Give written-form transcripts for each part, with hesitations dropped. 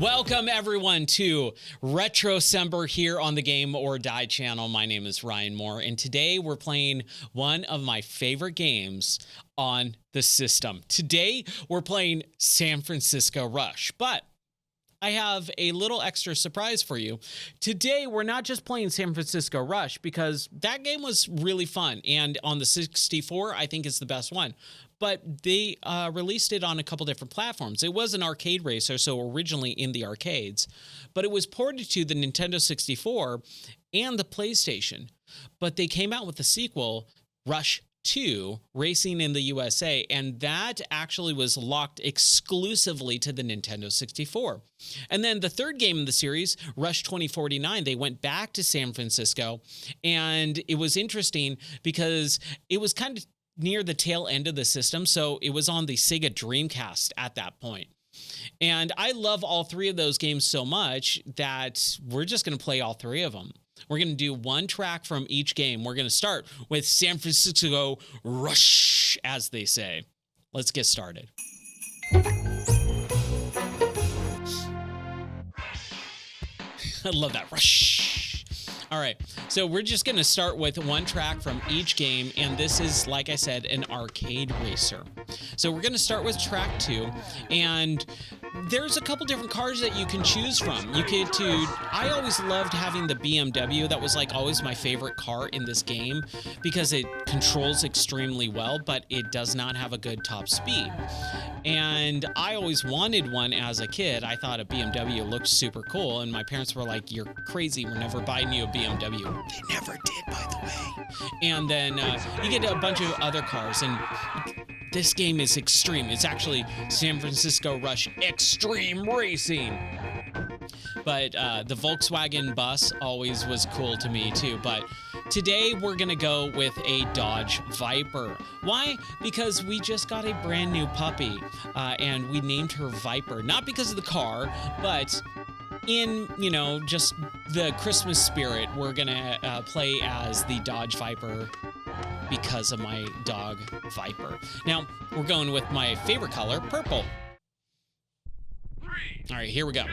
Welcome everyone to RetroCember here on the Game or Die channel. My name is Ryan Moore, and today we're playing one of my favorite games on the system. Today we're playing San Francisco Rush, but I have a little extra surprise for you. Today, we're not just playing San Francisco Rush because that game was really fun. And on the 64, I think it's the best one. But they released it on a couple different platforms. It was an arcade racer, so originally in the arcades. But it was ported to the Nintendo 64 and the PlayStation. But they came out with the sequel, Rush 2, Racing in the USA, and that actually was locked exclusively to the Nintendo 64. And then the third game in the series, Rush 2049, they went back to San Francisco, and it was interesting because it was kind of near the tail end of the system, so it was on the Sega Dreamcast at that point. And I love all three of those games so much that we're just going to play all three of them. We're going to do one track from each game. We're going to start with San Francisco Rush, as they say. Let's get started. I love that rush. All right, so we're just going to start with one track from each game, and this is, like I said, an arcade racer. So we're going to start with track 2, and there's a couple different cars that you can choose from. I always loved having the BMW. That was like always my favorite car in this game because it controls extremely well, but it does not have a good top speed. And I always wanted one as a kid. I thought a BMW looked super cool, and my parents were like, "You're crazy, we're never buying you a BMW." They never did, by the way. And then you get a bunch of other cars, and this game is extreme. It's actually San Francisco Rush Extreme Racing. But the Volkswagen bus always was cool to me too. But today we're gonna go with a Dodge Viper. Why? Because we just got a brand new puppy and we named her Viper. Not because of the car, but in, just the Christmas spirit, we're gonna play as the Dodge Viper because of my dog Viper. Now, we're going with my favorite color, purple. All right, here we go.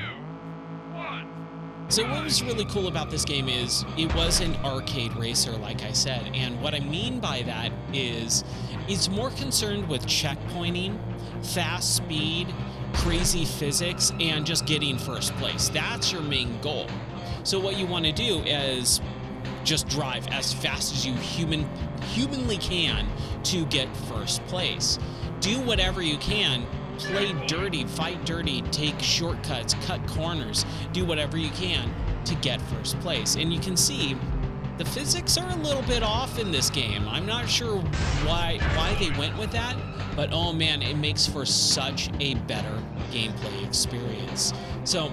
So what was really cool about this game is it was an arcade racer, like I said. And what I mean by that is it's more concerned with checkpointing, fast speed, crazy physics, and just getting first place. That's your main goal. So what you want to do is just drive as fast as you humanly can to get first place. Do whatever you can. Play dirty, fight dirty, take shortcuts, cut corners, do whatever you can to get first place. And you can see the physics are a little bit off in this game. I'm not sure why they went with that, but oh man, it makes for such a better gameplay experience. So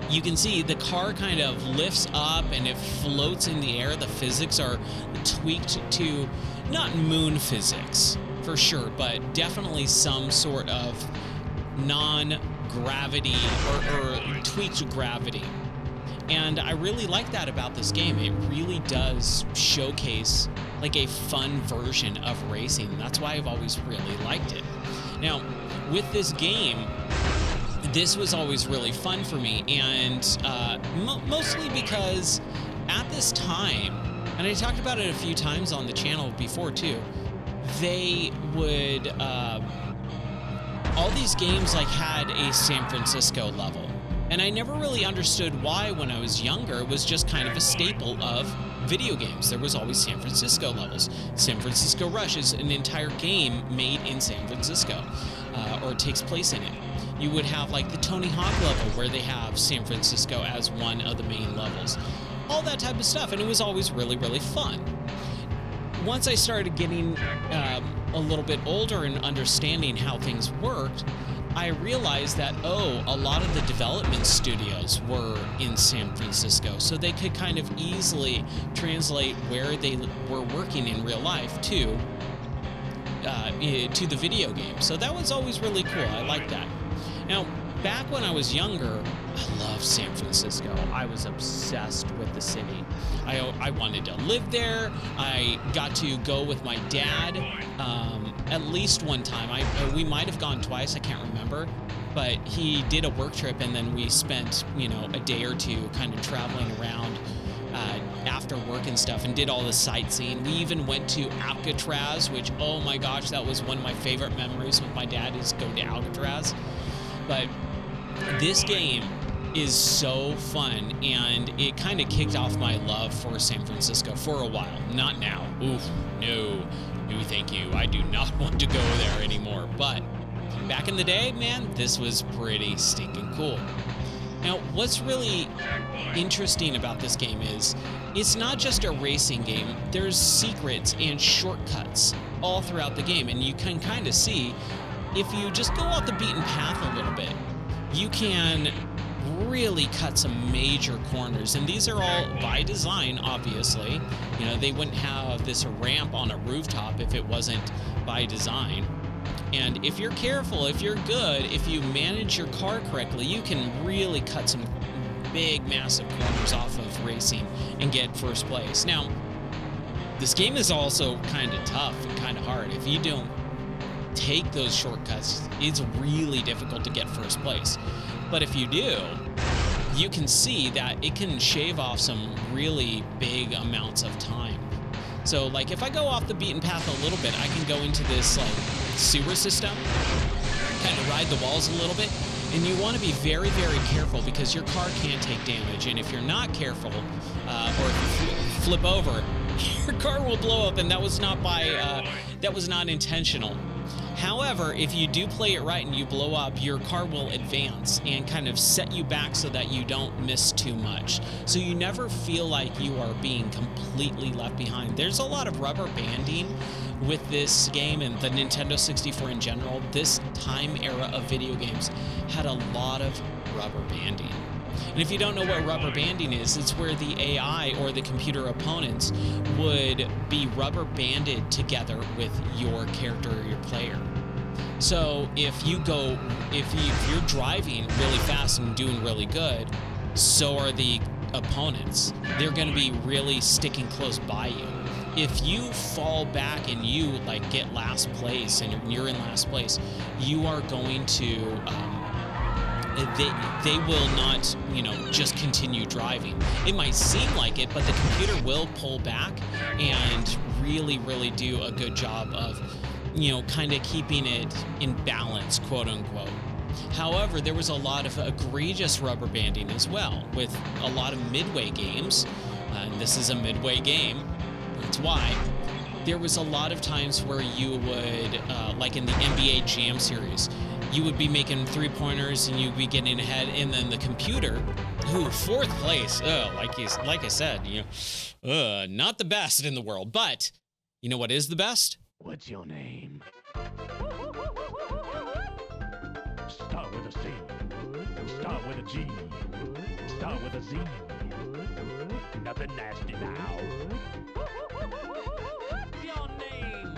you can see the car kind of lifts up and it floats in the air. The physics are tweaked to not moon physics for sure, but definitely some sort of non-gravity or tweaked gravity. And I really like that about this game. It really does showcase like a fun version of racing. That's why I've always really liked it. Now, with this game, this was always really fun for me, and mostly because at this time, and I talked about it a few times on the channel before too, they would, all these games like had a San Francisco level. And I never really understood why when I was younger. It was just kind of a staple of video games. There was always San Francisco levels. San Francisco Rush is an entire game made in San Francisco, or it takes place in it. You would have like the Tony Hawk level where they have San Francisco as one of the main levels. All that type of stuff, and it was always really, really fun. Once I started getting a little bit older and understanding how things worked, I realized that, a lot of the development studios were in San Francisco, so they could kind of easily translate where they were working in real life to the video game. So that was always really cool. I liked that. Now, back when I was younger, I loved San Francisco. I was obsessed with the city. I wanted to live there. I got to go with my dad at least one time. We might have gone twice, I can't remember. but he did a work trip, and then we spent, you know, a day or two kind of traveling around after work and stuff, and did all the sightseeing. We even went to Alcatraz, which, oh my gosh, that was one of my favorite memories with my dad, is go to Alcatraz. But this game is so fun, and it kind of kicked off my love for San Francisco for a while. Not now. Oof, no, thank you. I do not want to go there anymore. But back in the day, man, this was pretty stinking cool. Now, what's really interesting about this game is it's not just a racing game. There's secrets and shortcuts all throughout the game, and you can kind of see, if you just go off the beaten path a little bit, you can really cut some major corners. And these are all by design, obviously. You know, they wouldn't have this ramp on a rooftop if it wasn't by design. And if you're careful, if you're good, if you manage your car correctly, you can really cut some big, massive corners off of racing and get first place. Now, this game is also kind of tough and kind of hard. If you don't take those shortcuts, it's really difficult to get first place. But if you do, you can see that it can shave off some really big amounts of time. So, like, if I go off the beaten path a little bit, I can go into this, like, sewer system, kind of ride the walls a little bit, and you want to be very, very careful, because your car can take damage, and if you're not careful, or if you flip over, your car will blow up, and that was not intentional. However, if you do play it right and you blow up, your car will advance and kind of set you back so that you don't miss too much. So you never feel like you are being completely left behind. There's a lot of rubber banding with this game, and the Nintendo 64 in general. This time era of video games had a lot of rubber banding. And if you don't know what rubber banding is, it's where the AI or the computer opponents would be rubber banded together with your character or your player. So if you're driving really fast and doing really good, so are the opponents. They're going to be really sticking close by you. If you fall back and you like get last place and you're in last place, you are going to they will not, you know, just continue driving. It might seem like it, but the computer will pull back and really, really do a good job of, you know, kind of keeping it in balance, quote unquote. However, there was a lot of egregious rubber banding as well with a lot of midway games. And this is a midway game. That's why. There was a lot of times where you would, like in the NBA Jam series, you would be making three-pointers and you'd be getting ahead, and then the computer, fourth place, like I said, you know, not the best in the world, but you know what is the best? What's your name? Start with a C. Start with a G. Start with a Z. Nothing nasty now. What's your name?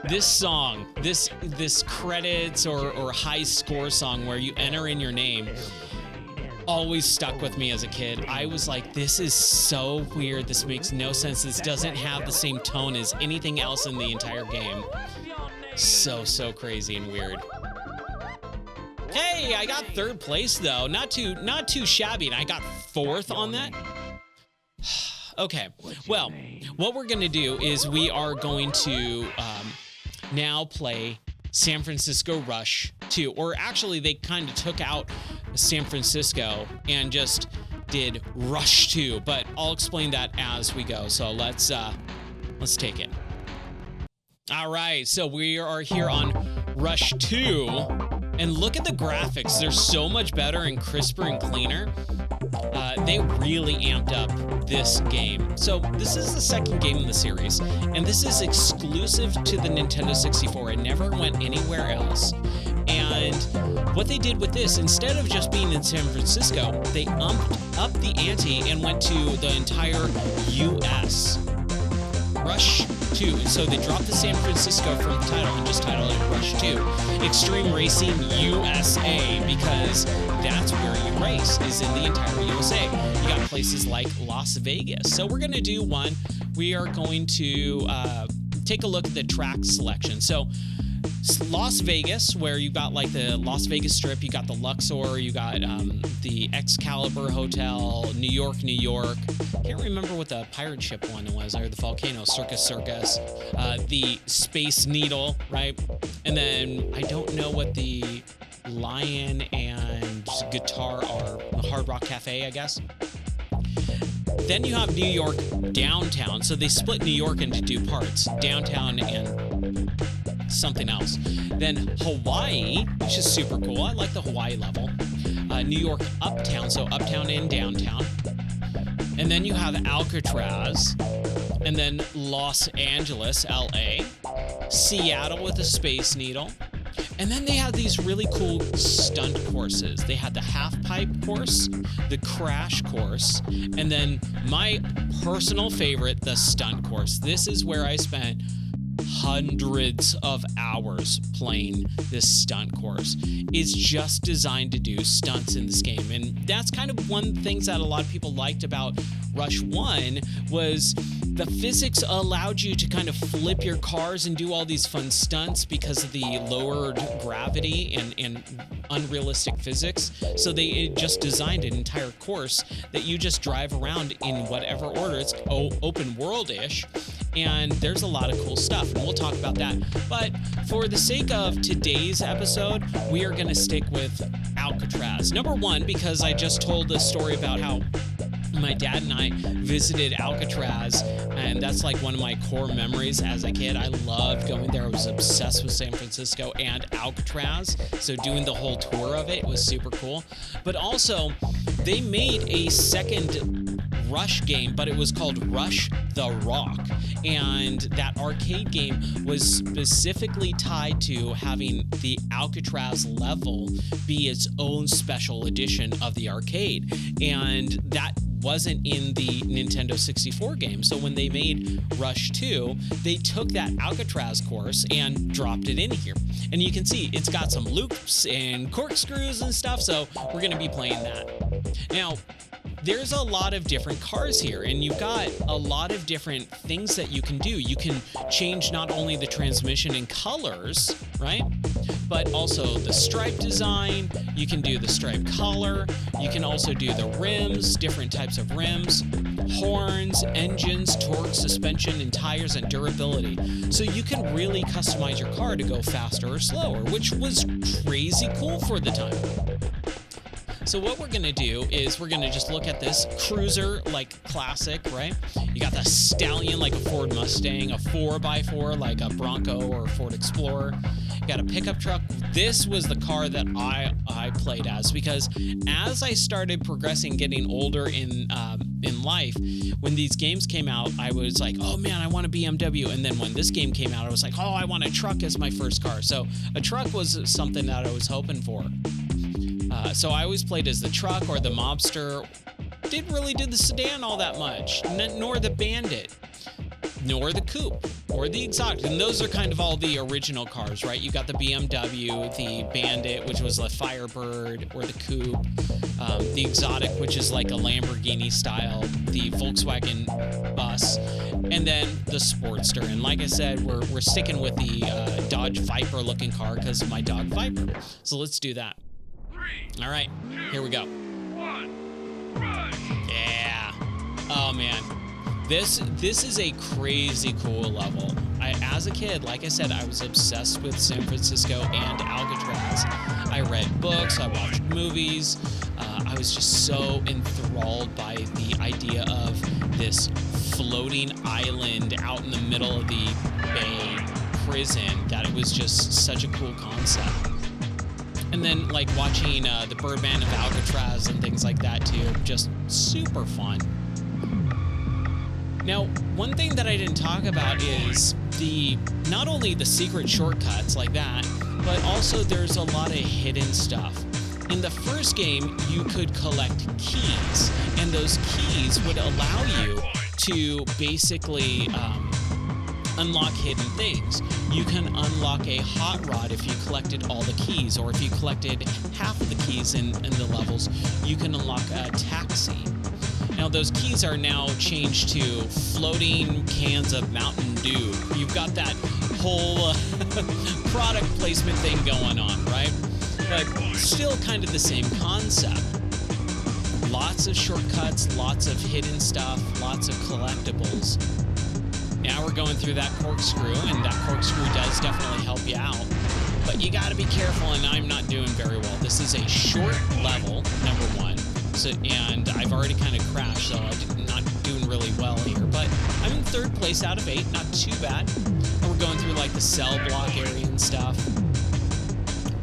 This song, this credits or high score song where you enter in your name, always stuck with me as a kid. I was like, this is so weird. This makes no sense. This doesn't have the same tone as anything else in the entire game. So crazy and weird. Hey, I got third place though. Not too shabby. And I got fourth on that. Okay. Well, what we're gonna do is we are going to now play San Francisco Rush 2, or actually they kind of took out San Francisco and just did Rush 2, but I'll explain that as we go. So let's take it. All right, so we are here on Rush 2, and look at the graphics. They're so much better and crisper and cleaner. They really amped up this game. So this is the second game in the series, and this is exclusive to the Nintendo 64. It never went anywhere else. And what they did with this, instead of just being in San Francisco, they upped the ante and went to the entire U.S. Rush 2. So they dropped the San Francisco from the title and just titled it Rush 2. Extreme Racing USA, because that's where you race, is in the entire USA. You got places like Las Vegas. So we're going to do one. We are going to take a look at the track selection. So Las Vegas, where you got like the Las Vegas Strip, you got the Luxor, you got the Excalibur Hotel, New York. Can't remember what the pirate ship one was, or the Volcano Circus. The Space Needle, right? And then I don't know what the Lion and Guitar are. The Hard Rock Cafe, I guess. Then you have New York downtown. So they split New York into two parts, downtown and something else. Then Hawaii, which is super cool. I like the Hawaii level. New York uptown, so uptown and downtown. And then you have Alcatraz. And then Los Angeles, LA. Seattle with the Space Needle. And then they had these really cool stunt courses. They had the half pipe course, the crash course, and then my personal favorite, the stunt course. This is where I spent hundreds of hours playing this stunt course. It's just designed to do stunts in this game. And that's kind of one of the things that a lot of people liked about Rush 1 was the physics allowed you to kind of flip your cars and do all these fun stunts because of the lowered gravity and unrealistic physics. So they just designed an entire course that you just drive around in whatever order. It's open world-ish. And there's a lot of cool stuff, and we'll talk about that. But for the sake of today's episode, we are going to stick with Alcatraz. Number one, because I just told the story about how my dad and I visited Alcatraz, and that's like one of my core memories as a kid. I loved going there. I was obsessed with San Francisco and Alcatraz, so doing the whole tour of it was super cool. But also, they made a second Rush game, but it was called Rush the Rock, and that arcade game was specifically tied to having the Alcatraz level be its own special edition of the arcade, and that wasn't in the Nintendo 64 game. So when they made Rush 2, they took that Alcatraz course and dropped it in here. And you can see it's got some loops and corkscrews and stuff, so we're going to be playing that. Now, there's a lot of different cars here, and you've got a lot of different things that you can do. You can change not only the transmission and colors, right? But also the stripe design. You can do the stripe color. You can also do the rims, different types of rims, horns, engines, torque, suspension, and tires, and durability. So you can really customize your car to go faster or slower, which was crazy cool for the time. So what we're going to do is we're going to just look at this cruiser, like classic, right? You got the Stallion, like a Ford Mustang, a 4x4, like a Bronco or a Ford Explorer. You got a pickup truck. This was the car that I played as, because as I started progressing, getting older in life, when these games came out, I was like, oh man, I want a BMW. And then when this game came out, I was like, oh, I want a truck as my first car. So a truck was something that I was hoping for. So I always played as the truck or the mobster. Didn't really do the sedan all that much, nor the Bandit, nor the coupe, or the exotic. And those are kind of all the original cars, right? You got the BMW, the Bandit, which was a Firebird, or the coupe, the exotic, which is like a Lamborghini style, the Volkswagen bus, and then the Sportster. And like I said, we're sticking with the Dodge Viper looking car because of my dog Viper. So let's do that. All right, here we go. Yeah. Oh man, this is a crazy cool level. As a kid, like I said, I was obsessed with San Francisco and Alcatraz. I read books, I watched movies. I was just so enthralled by the idea of this floating island out in the middle of the bay prison that it was just such a cool concept. And then like watching the Birdman of Alcatraz and things like that too, just super fun. Now, one thing that I didn't talk about is not only the secret shortcuts like that, but also there's a lot of hidden stuff. In the first game, you could collect keys, and those keys would allow you to basically unlock hidden things. You can unlock a hot rod if you collected all the keys, or if you collected half of the keys in the levels, you can unlock a taxi. Now those keys are now changed to floating cans of Mountain Dew. You've got that whole product placement thing going on, right? But still kind of the same concept. Lots of shortcuts, lots of hidden stuff, lots of collectibles. Now we're going through that corkscrew, and that corkscrew does definitely help you out. But you got to be careful, and I'm not doing very well. This is a short level, number one. So, and I've already kind of crashed, so I'm not doing really well here. But I'm in 3rd place out of 8, not too bad. And we're going through like the cell block area and stuff.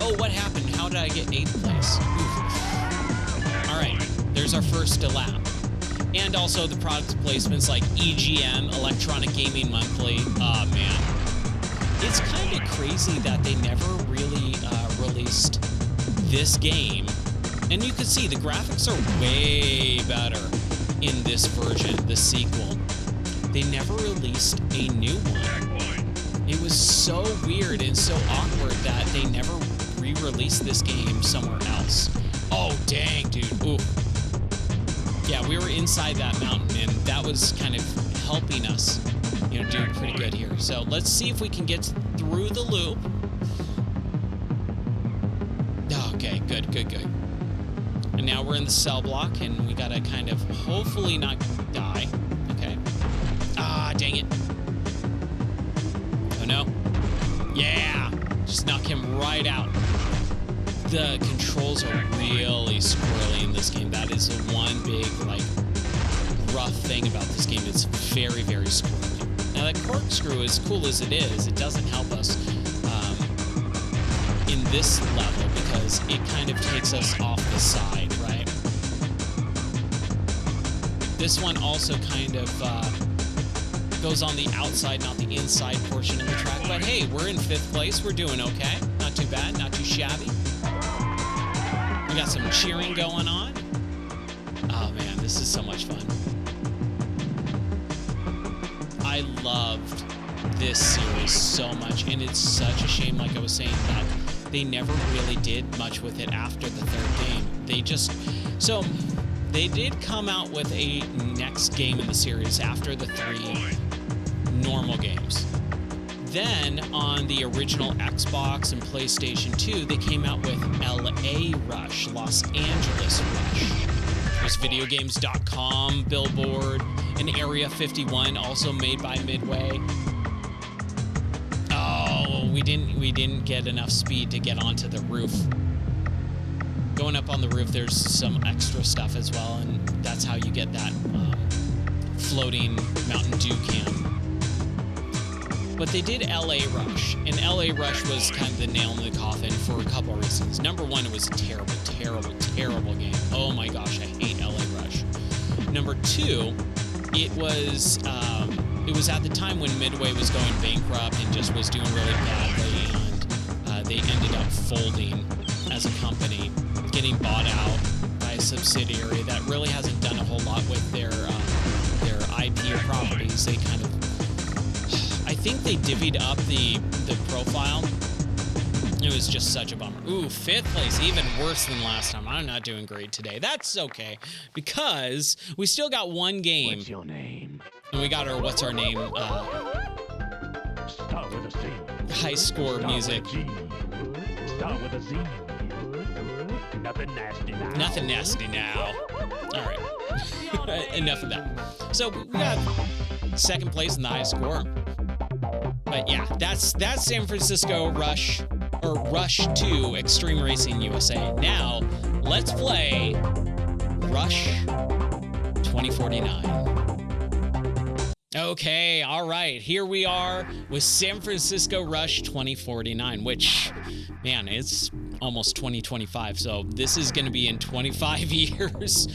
Oh, what happened? How did I get 8th place? Oof. All right, there's our first lap. And also the product placements like EGM, Electronic Gaming Monthly. Oh, man. It's kind of crazy that they never really released this game. And you can see the graphics are way better in this version, the sequel. They never released a new one. It was so weird and so awkward that they never re-released this game somewhere else. Oh, dang, dude. Ooh. Yeah, we were inside that mountain, and that was kind of helping us, do pretty good here. So let's see if we can get through the loop. Okay, good. And now we're in the cell block, and we gotta kind of hopefully not die. Okay. Ah, dang it. Oh, no. Yeah! Just knock him right out. The controls are really squirrely in this game. That is the one big, rough thing about this game. It's very, very squirrely. Now, that corkscrew, as cool as it is, it doesn't help us in this level because it kind of takes us off the side, right? This one also kind of goes on the outside, not the inside portion of the track. But hey, we're in 5th place. We're doing okay. Not too bad, not too shabby. We got some cheering going on. Oh man, this is so much fun. I loved this series so much, and it's such a shame, like I was saying, that they never really did much with it after the 3rd game. They did come out with a next game in the series after the 3 normal games. Then, on the original Xbox and PlayStation 2, they came out with LA Rush, Los Angeles Rush. There's videogames.com, Billboard, and Area 51, also made by Midway. Oh, we didn't get enough speed to get onto the roof. Going up on the roof, there's some extra stuff as well, and that's how you get that floating Mountain Dew can. But they did LA Rush, and LA Rush was kind of the nail in the coffin for a couple of reasons. Number one, it was a terrible, terrible, terrible game. Oh my gosh, I hate LA Rush. Number two, it was at the time when Midway was going bankrupt and just was doing really badly, and they ended up folding as a company, getting bought out by a subsidiary that really hasn't done a whole lot with their IP or properties. They kind of, I think they divvied up the profile. It was just such a bummer. Ooh, 5th place, even worse than last time. I'm not doing great today. That's okay, because we still got one game. What's your name? And we got our What's Our Name Start with a C. high score music. Start with a Z. Nothing nasty now. Nothing nasty now. All right. Enough of that. So we got 2nd place in the high score. But yeah, that's San Francisco Rush, or Rush 2 Extreme Racing USA. Now, let's play Rush 2049. Okay, all right. Here we are with San Francisco Rush 2049, which, man, it's almost 2025. So this is going to be in 25 years,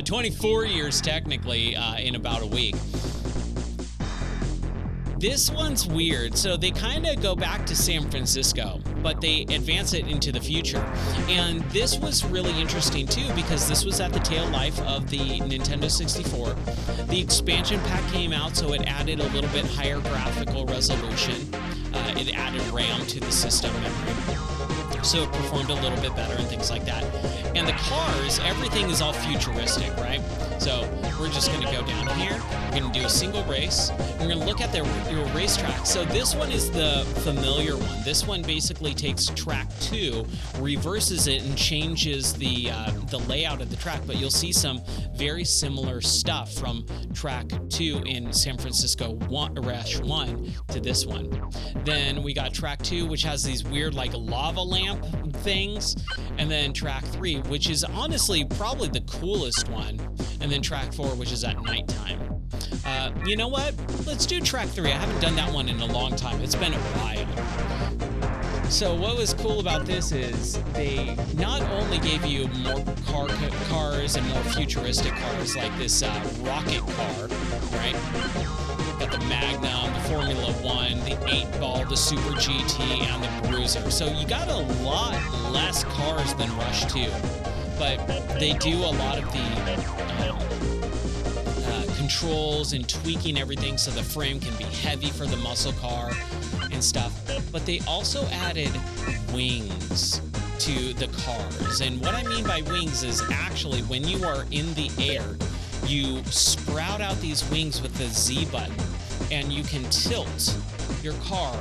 24 years technically, in about a week. This one's weird. So they kind of go back to San Francisco, but they advance it into the future. And this was really interesting too, because this was at the tail life of the Nintendo 64. The expansion pack came out, so it added a little bit higher graphical resolution. It added RAM to the system memory. So it performed a little bit better and things like that. And the cars, everything is all futuristic, right? So we're just going to go down here. We're going to do a single race. We're going to look at your racetrack. So this one is the familiar one. This one basically takes track 2, reverses it, and changes the layout of the track. But you'll see some very similar stuff from track 2 in San Francisco Rush 1 to this one. Then we got track 2, which has these weird like lava lamp things, and then track 3, which is honestly probably the coolest one, and then track 4, which is at nighttime. You know what? Let's do track 3. I haven't done that one in a long time. It's been a while. So what was cool about this is they not only gave you more cars and more futuristic cars like this rocket car, right? Got the Magnum, the Formula 1, the 8-Ball, the Super GT, and the Bruiser. So you got a lot less cars than Rush 2, but they do a lot of the controls and tweaking everything so the frame can be heavy for the muscle car and stuff. But they also added wings to the cars. And what I mean by wings is actually when you are in the air, you sprout out these wings with the Z button, and you can tilt your car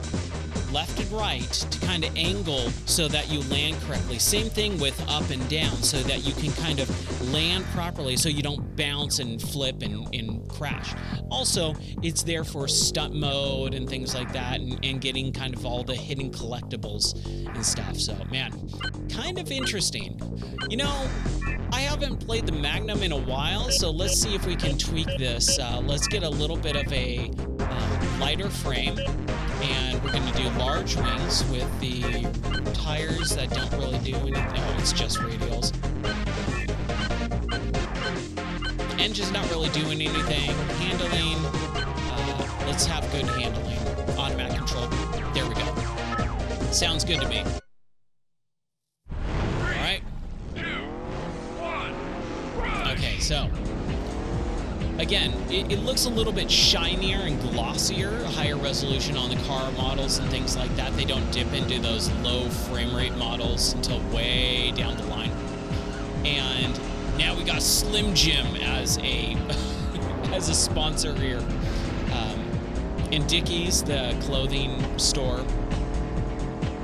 left and right to kind of angle so that you land correctly. Same thing with up and down so that you can kind of land properly so you don't bounce and flip and crash. Also, it's there for stunt mode and things like that, and getting kind of all the hidden collectibles and stuff. So, man, kind of interesting. You know, I haven't played the Magnum in a while, so let's see if we can tweak this. Let's get a little bit of a lighter frame, and we're going to do large wings with the tires that don't really do anything. Oh, it's just radials. Engine's not really doing anything. Handling, let's have good handling. Automatic control. There we go. Sounds good to me. Okay, so again, it looks a little bit shinier and glossier, higher resolution on the car models and things like that. They don't dip into those low frame rate models until way down the line. And now we got Slim Jim as a as a sponsor here. And Dickies, the clothing store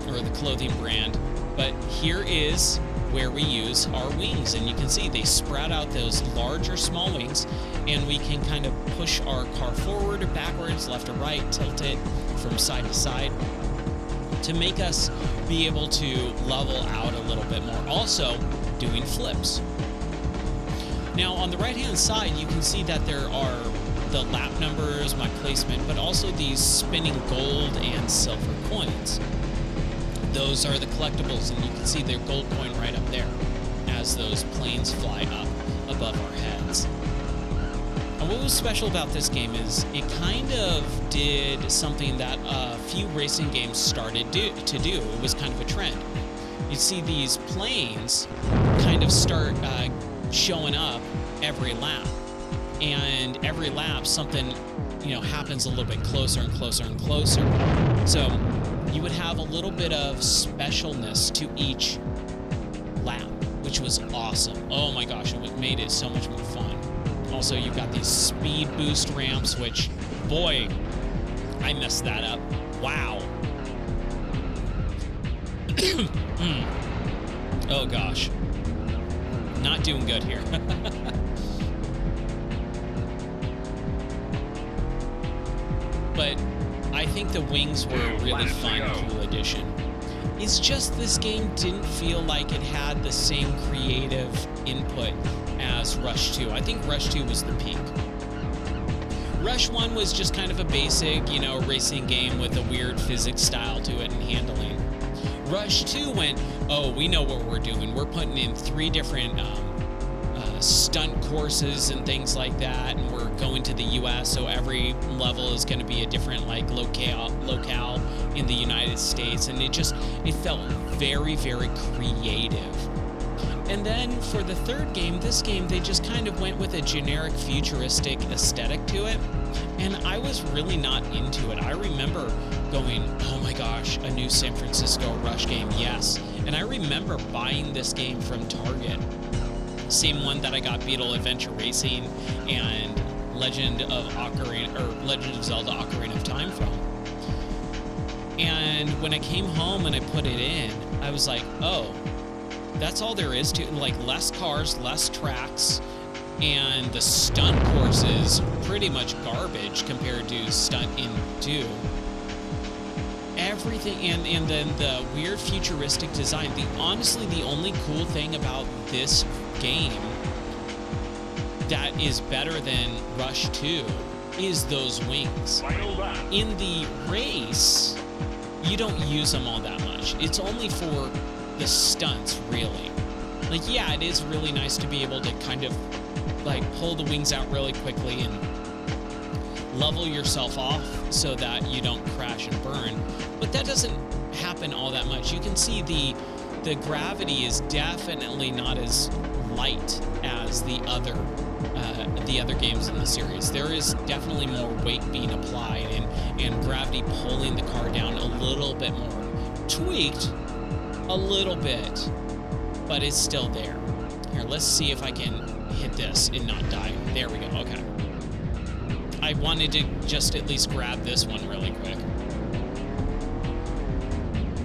or the clothing brand. But here is where we use our wings, and you can see they sprout out those large or small wings, and we can kind of push our car forward or backwards, left or right, tilt it from side to side to make us be able to level out a little bit more. Also doing flips. Now on the right hand side you can see that there are the lap numbers, my placement, but also these spinning gold and silver coins. Those are the collectibles, and you can see their gold coin right up there as those planes fly up above our heads. And what was special about this game is it kind of did something that a few racing games started to do. It was kind of a trend. You see these planes kind of start showing up every lap, and every lap something happens a little bit closer and closer and closer. So you would have a little bit of specialness to each lap, which was awesome. Oh my gosh, it made it so much more fun. Also, you've got these speed boost ramps, which, boy, I messed that up. Wow. Oh gosh. Not doing good here. But I think the wings were a really fun, cool addition. It's just this game didn't feel like it had the same creative input as Rush 2. I think Rush 2 was the peak. Rush 1 was just kind of a basic, racing game with a weird physics style to it and handling. Rush 2 went, oh, we know what we're doing. We're putting in 3 different stunt courses and things like that, and we're going to the US, so every level is going to be a different locale in the United States, and it felt very, very creative. And then for the third game, this game, they just kind of went with a generic futuristic aesthetic to it, and I was really not into it. I remember going, oh my gosh, a new San Francisco Rush game, yes. And I remember buying this game from Target. Same one that I got Beetle Adventure Racing and Legend of Zelda Ocarina of Time from. And when I came home and I put it in, I was like, oh, that's all there is to it. Like, less cars, less tracks, and the stunt course is pretty much garbage compared to Stunt in 2. Everything, and then the weird futuristic design. Honestly, the only cool thing about this game that is better than Rush 2 is those wings. In the race, you don't use them all that much. It's only for the stunts, really. Like, yeah, it is really nice to be able to kind of like pull the wings out really quickly and level yourself off so that you don't crash and burn. But that doesn't happen all that much. You can see the gravity is definitely not as light as the other games in the series. There is definitely more weight being applied and gravity pulling the car down a little bit more. Tweaked a little bit, but it's still there. Here, let's see if I can hit this and not die. There we go. Okay. I wanted to just at least grab this one really quick.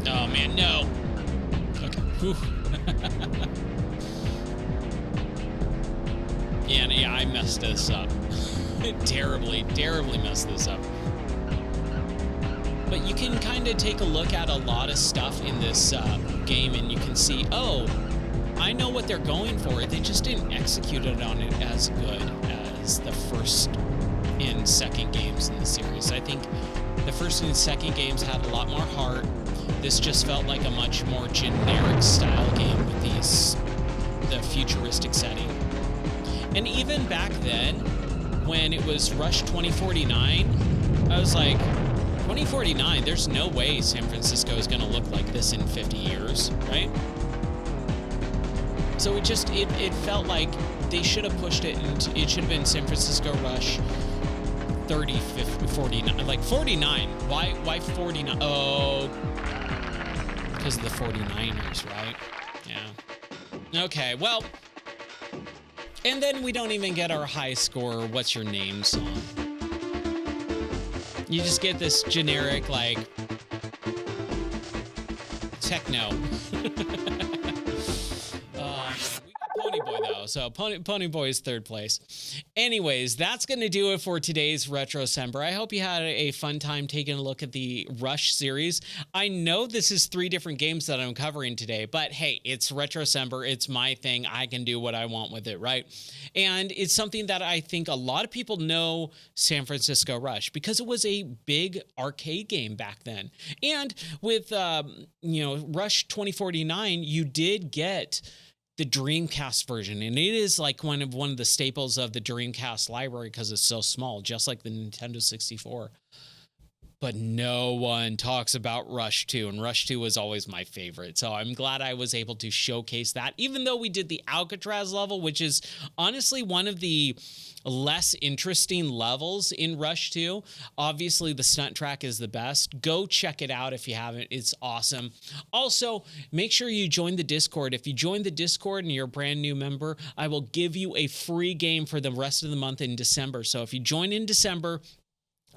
Oh man, no. Okay. Whew. Yeah, I messed this up. terribly messed this up. But you can kind of take a look at a lot of stuff in this game, and you can see, oh, I know what they're going for. They just didn't execute it on it as good as the first and second games in the series. I think the first and second games had a lot more heart. This just felt like a much more generic style game with the futuristic setting. And even back then, when it was Rush 2049, I was like, 2049, there's no way San Francisco is going to look like this in 50 years, right? So it felt like they should have pushed it, and it should have been San Francisco Rush 30, 50, 49, like 49. Why 49? Oh, because of the 49ers, right? Yeah. Okay, well, and then we don't even get our high score, what's your name song. You just get this generic, like, techno. We got Pony Boy, though, so Pony Boy is third place. Anyways, that's going to do it for today's RetroCember. I hope you had a fun time taking a look at the Rush series. I know this is 3 different games that I'm covering today, but hey, it's RetroCember. It's my thing. I can do what I want with it, right? And it's something that I think a lot of people know San Francisco Rush because it was a big arcade game back then. And with, Rush 2049, you did get the Dreamcast version, and it is like one of the staples of the Dreamcast library because it's so small, just like the Nintendo 64. But no one talks about Rush 2, and Rush 2 was always my favorite. So I'm glad I was able to showcase that, even though we did the Alcatraz level, which is honestly one of the less interesting levels in Rush 2. Obviously, the stunt track is the best. Go check it out if you haven't. It's awesome. Also, make sure you join the Discord. If you join the Discord and you're a brand new member, I will give you a free game for the rest of the month in December. So if you join in December,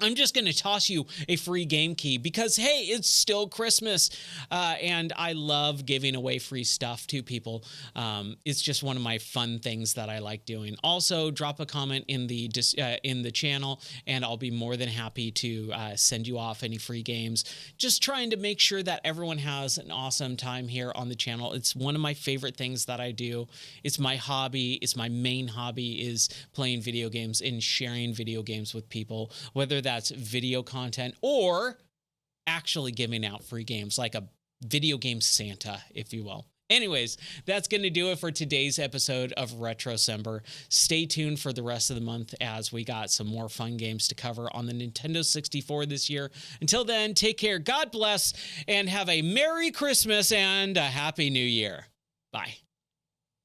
I'm just going to toss you a free game key because, hey, it's still Christmas, and I love giving away free stuff to people. It's just one of my fun things that I like doing. Also, drop a comment in the channel, and I'll be more than happy to send you off any free games. Just trying to make sure that everyone has an awesome time here on the channel. It's one of my favorite things that I do. It's my hobby. It's my main hobby is playing video games and sharing video games with people, whether that's video content or actually giving out free games like a video game Santa, if you will. Anyways, that's going to do it for today's episode of RetroCember. Stay tuned for the rest of the month as we got some more fun games to cover on the Nintendo 64 this year. Until then, take care, God bless, and have a Merry Christmas and a Happy New Year. Bye.